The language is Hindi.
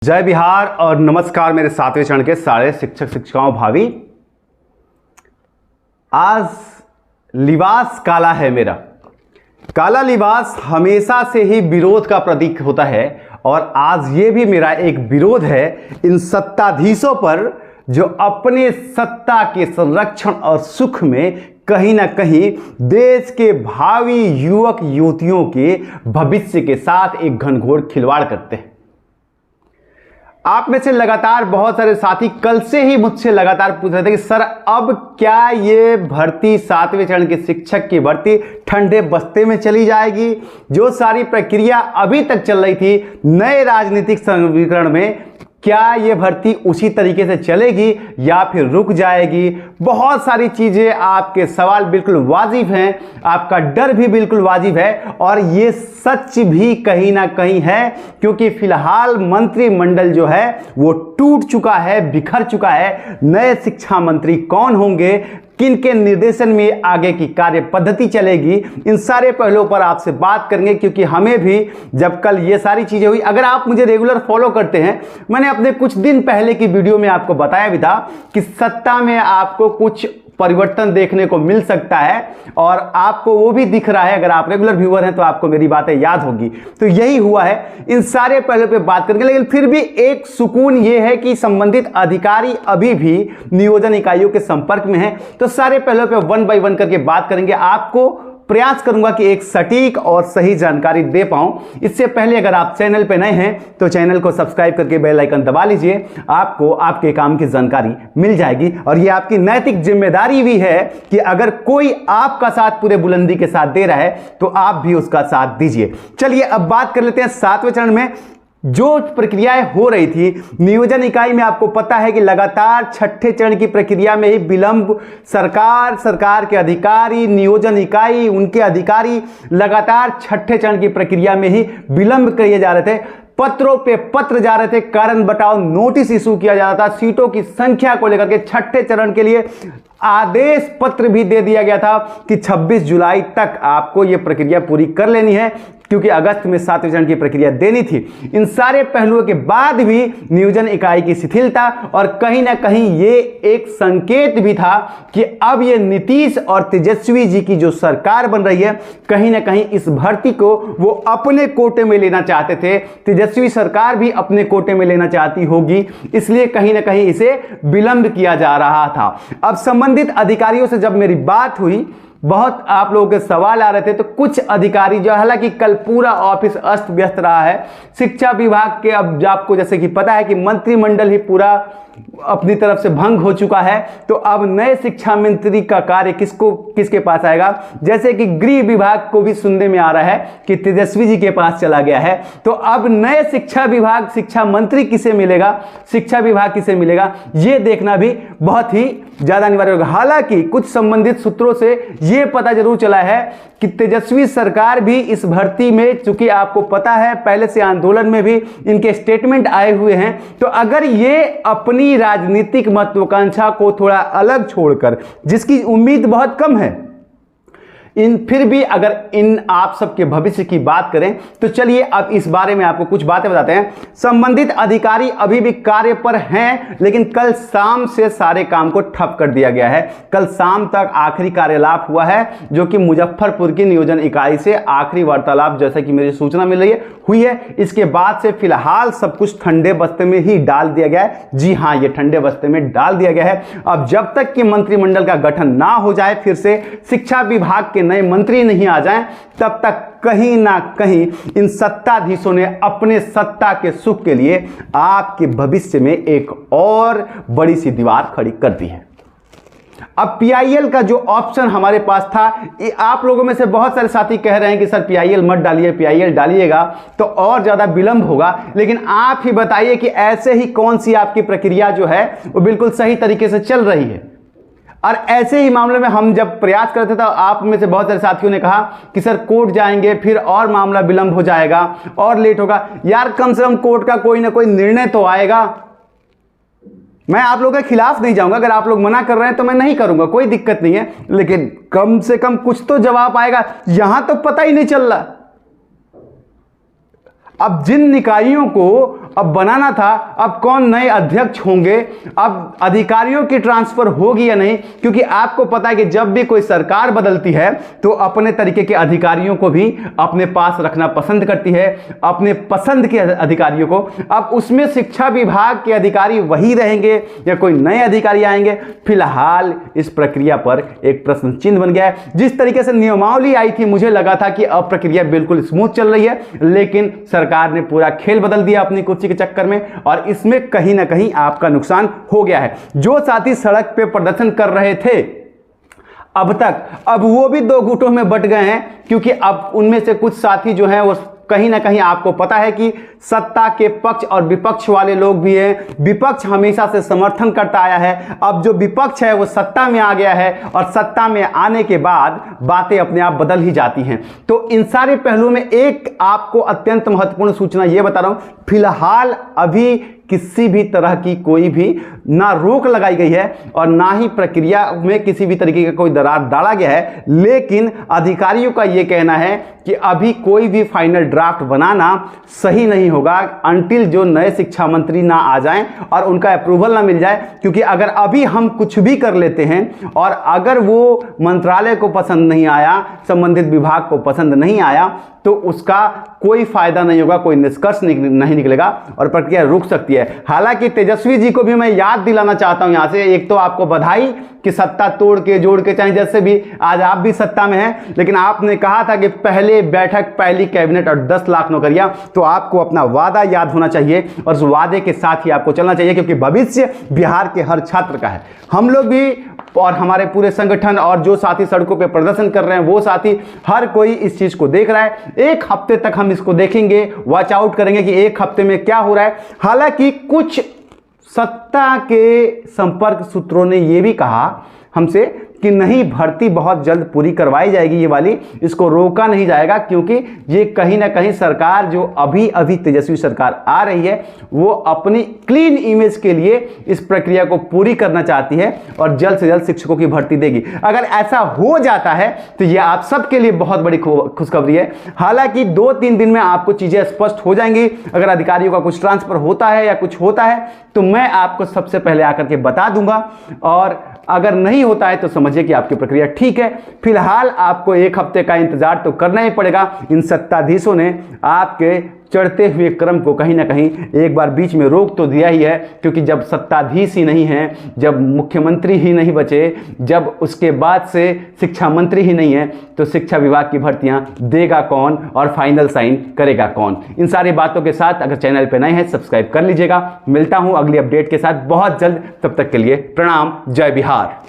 जय बिहार और नमस्कार मेरे सातवें चरण के सारे शिक्षक शिक्षिकाओं भावी। आज लिबास काला है मेरा। काला लिबास हमेशा से ही विरोध का प्रतीक होता है और आज ये भी मेरा एक विरोध है इन सत्ताधीशों पर जो अपने सत्ता के संरक्षण और सुख में कहीं ना कहीं देश के भावी युवक युवतियों के भविष्य के साथ एक घनघोर खिलवाड़ करते हैं। आप में से लगातार बहुत सारे साथी कल से ही मुझसे लगातार पूछ रहे थे कि सर अब क्या ये भर्ती सातवें चरण के शिक्षक की भर्ती ठंडे बस्ते में चली जाएगी? जो सारी प्रक्रिया अभी तक चल रही थी नए राजनीतिक समीकरण में, क्या ये भर्ती उसी तरीके से चलेगी या फिर रुक जाएगी? बहुत सारी चीजें, आपके सवाल बिल्कुल वाजिब हैं, आपका डर भी बिल्कुल वाजिब है और ये सच भी कहीं ना कहीं है, क्योंकि फिलहाल मंत्रिमंडल जो है वो टूट चुका है, बिखर चुका है। नए शिक्षा मंत्री कौन होंगे, किन के निर्देशन में आगे की कार्य पद्धति चलेगी, इन सारे पहलुओं पर आपसे बात करेंगे। क्योंकि हमें भी जब कल ये सारी चीजें हुई, अगर आप मुझे रेगुलर फॉलो करते हैं, मैंने अपने कुछ दिन पहले की वीडियो में आपको बताया भी था कि सत्ता में आपको कुछ परिवर्तन देखने को मिल सकता है और आपको वो भी दिख रहा है। अगर आप रेगुलर व्यूअर हैं तो आपको मेरी बातें याद होगी। तो यही हुआ है, इन सारे पहलुओं पे बात करेंगे। लेकिन फिर भी एक सुकून ये है कि संबंधित अधिकारी अभी भी नियोजन इकाइयों के संपर्क में हैं। तो सारे पहलुओं पे वन बाय वन करके बात करेंगे। आपको प्रयास करूंगा कि एक सटीक और सही जानकारी दे पाऊं। इससे पहले अगर आप चैनल पे नए हैं तो चैनल को सब्सक्राइब करके बेल आइकन दबा लीजिए। आपको आपके काम की जानकारी मिल जाएगी और ये आपकी नैतिक जिम्मेदारी भी है कि अगर कोई आपका साथ पूरे बुलंदी के साथ दे रहा है तो आप भी उसका साथ दीजिए। चलिए अब बात कर लेते हैं सातवें चरण में जो प्रक्रियाएं हो रही थी नियोजन इकाई में। आपको पता है कि लगातार छठे चरण की प्रक्रिया में ही विलंब, सरकार के अधिकारी, नियोजन इकाई, उनके अधिकारी लगातार छठे चरण की प्रक्रिया में ही विलंब किए जा रहे थे। पत्रों पे पत्र जा रहे थे, कारण बताओ नोटिस इशू किया जा रहा था। सीटों की संख्या को लेकर के छठे चरण के लिए आदेश पत्र भी दे दिया गया था कि 26 जुलाई तक आपको यह प्रक्रिया पूरी कर लेनी है, क्योंकि अगस्त में सातवें चरण की प्रक्रिया देनी थी। इन सारे पहलुओं के बाद भी नियोजन इकाई की शिथिलता और कहीं ना कहीं ये एक संकेत भी था कि अब ये नीतीश और तेजस्वी जी की जो सरकार बन रही है, कहीं ना कहीं इस भर्ती को वो अपने कोटे में लेना चाहते थे। तेजस्वी सरकार भी अपने कोटे में लेना चाहती होगी, इसलिए कहीं ना कहीं इसे विलंब किया जा रहा था। अब संबंधित अधिकारियों से जब मेरी बात हुई, बहुत आप लोगों के सवाल आ रहे थे, तो कुछ अधिकारी जो, हालांकि कल पूरा ऑफिस अस्त व्यस्त रहा है शिक्षा विभाग के। अब आपको जैसे कि पता है कि मंत्रिमंडल ही पूरा अपनी तरफ से भंग हो चुका है, तो अब नए शिक्षा मंत्री का कार्य किसके पास आएगा? जैसे कि गृह विभाग को भी सुनने में आ रहा है कि तेजस्वी जी के पास चला गया है, तो अब नए शिक्षा विभाग, शिक्षा मंत्री किसे मिलेगा, शिक्षा विभाग किसे मिलेगा, यह देखना भी बहुत ही ज्यादा अनिवार्य होगा। हालांकि कुछ संबंधित सूत्रों से यह पता जरूर चला है कि तेजस्वी सरकार भी इस भर्ती में, चूंकि आपको पता है पहले से आंदोलन में भी इनके स्टेटमेंट आए हुए हैं, तो अगर ये अपनी राजनीतिक महत्वाकांक्षा को थोड़ा अलग छोड़कर, जिसकी उम्मीद बहुत कम है, फिर भी अगर इन आप सबके भविष्य की बात करें तो चलिए अब इस बारे में आपको कुछ बातें बताते हैं। संबंधित अधिकारी अभी भी कार्य पर हैं, लेकिन कल शाम से सारे काम को ठप कर दिया गया है। कल शाम तक आखिरी कार्यलाप हुआ है, जो कि मुजफ्फरपुर की नियोजन इकाई से आखिरी वार्तालाप, जैसे कि मेरी सूचना मिल रही है, हुई है। इसके बाद से फिलहाल सब कुछ ठंडे बस्ते में ही डाल दिया गया है। जी हाँ, ये ठंडे बस्ते में डाल दिया गया है। अब जब तक कि मंत्रिमंडल का गठन ना हो जाए, फिर से शिक्षा विभाग के नए मंत्री नहीं आ जाएं, तब तक कहीं ना कहीं इन सत्ताधीशों ने अपने सत्ता के सुख के लिए आपके भविष्य में एक और बड़ी सी दीवार खड़ी कर दी है। अब पीआईएल का जो ऑप्शन हमारे पास था, आप लोगों में से बहुत सारे साथी कह रहे हैं कि सर पीआईएल मत डालिए, पीआईएल डालिएगा तो और ज्यादा विलंब होगा। लेकिन आप ही बताइए कि ऐसे ही कौन सी आपकी प्रक्रिया जो है वो बिल्कुल सही तरीके से चल रही है। और ऐसे ही मामले में हम जब प्रयास करते थे, आप में से बहुत सारे साथियों ने कहा कि सर कोर्ट जाएंगे, फिर और मामला विलंब हो जाएगा और लेट होगा। यार कम से कम कोर्ट का कोई ना कोई निर्णय तो आएगा। मैं आप लोगों के खिलाफ नहीं जाऊंगा, अगर आप लोग मना कर रहे हैं तो मैं नहीं करूंगा, कोई दिक्कत नहीं है, लेकिन कम से कम कुछ तो जवाब आएगा। यहां तो पता ही नहीं चल रहा। अब जिन निकायों को अब बनाना था, अब कौन नए अध्यक्ष होंगे, अब अधिकारियों की ट्रांसफर होगी या नहीं, क्योंकि आपको पता है कि जब भी कोई सरकार बदलती है तो अपने तरीके के अधिकारियों को भी अपने पास रखना पसंद करती है, अपने पसंद के अधिकारियों को। अब उसमें शिक्षा विभाग के अधिकारी वही रहेंगे या कोई नए अधिकारी आएंगे, फिलहाल इस प्रक्रिया पर एक प्रश्न चिन्ह बन गया है। जिस तरीके से नियमावली आई थी, मुझे लगा था कि अब प्रक्रिया बिल्कुल स्मूथ चल रही है, लेकिन सरकार ने पूरा खेल बदल दिया अपनी कुर्सी के चक्कर में, और इसमें कहीं ना कहीं आपका नुकसान हो गया है। जो साथी सड़क पे प्रदर्शन कर रहे थे अब तक, अब वो भी दो गुटों में बट गए हैं, क्योंकि अब उनमें से कुछ साथी जो हैं वो कहीं ना कहीं, आपको पता है कि सत्ता के पक्ष और विपक्ष वाले लोग भी हैं। विपक्ष हमेशा से समर्थन करता आया है, अब जो विपक्ष है वो सत्ता में आ गया है, और सत्ता में आने के बाद बातें अपने आप बदल ही जाती हैं। तो इन सारे पहलुओं में एक आपको अत्यंत महत्वपूर्ण सूचना ये बता रहा हूं, फिलहाल अभी किसी भी तरह की कोई भी ना रोक लगाई गई है और ना ही प्रक्रिया में किसी भी तरीके का कोई दरार डाला गया है, लेकिन अधिकारियों का यह कहना है कि अभी कोई भी फाइनल ड्राफ्ट बनाना सही नहीं होगा अनटिल जो नए शिक्षा मंत्री ना आ जाएं और उनका अप्रूवल ना मिल जाए। क्योंकि अगर अभी हम कुछ भी कर लेते हैं और अगर वो मंत्रालय को पसंद नहीं आया, संबंधित विभाग को पसंद नहीं आया, तो उसका कोई फायदा नहीं होगा, कोई निष्कर्ष नहीं निकलेगा और प्रक्रिया रुक सकती है। हालांकि तेजस्वी जी को भी मैं याद दिलाना चाहता हूं यहां से, एक तो आपको बधाई कि सत्ता तोड़ के जोड़ के, चाहे जैसे भी आज आप भी सत्ता में हैं, लेकिन आपने कहा था कि पहले बैठक पहली कैबिनेट और 10 लाख नौकरियां, तो आपको अपना वादा याद होना चाहिए और उस वादे के साथ ही आपको चलना चाहिए, क्योंकि भविष्य बिहार के हर छात्र का है। हम लोग भी और हमारे पूरे संगठन और जो साथी सड़कों पे प्रदर्शन कर रहे हैं वो साथी, हर कोई इस चीज को देख रहा है। एक हफ्ते तक हम इसको देखेंगे, वॉच आउट करेंगे कि एक हफ्ते में क्या हो रहा है। हालांकि कुछ सत्ता के संपर्क सूत्रों ने यह भी कहा हमसे कि नहीं, भर्ती बहुत जल्द पूरी करवाई जाएगी, ये वाली, इसको रोका नहीं जाएगा, क्योंकि ये कहीं ना कहीं सरकार जो अभी तेजस्वी सरकार आ रही है वो अपनी क्लीन इमेज के लिए इस प्रक्रिया को पूरी करना चाहती है और जल्द से जल्द शिक्षकों की भर्ती देगी। अगर ऐसा हो जाता है तो ये आप सबके लिए बहुत बड़ी खुशखबरी है। हालांकि 2-3 दिन में आपको चीजें स्पष्ट हो जाएंगी। अगर अधिकारियों का कुछ ट्रांसफर होता है या कुछ होता है तो मैं आपको सबसे पहले आकर के बता दूंगा, और अगर नहीं होता है तो समझिए कि आपकी प्रक्रिया ठीक है। फिलहाल आपको एक हफ्ते का इंतजार तो करना ही पड़ेगा। इन सत्ताधीशों ने आपके चढ़ते हुए क्रम को कहीं ना कहीं एक बार बीच में रोक तो दिया ही है, क्योंकि जब सत्ताधीश ही नहीं है, जब मुख्यमंत्री ही नहीं बचे, जब उसके बाद से शिक्षा मंत्री ही नहीं है, तो शिक्षा विभाग की भर्तियां देगा कौन और फाइनल साइन करेगा कौन। इन सारी बातों के साथ अगर चैनल पे नए हैं सब्सक्राइब कर लीजिएगा। मिलता हूं अगली अपडेट के साथ बहुत जल्द, तब तक के लिए प्रणाम, जय बिहार।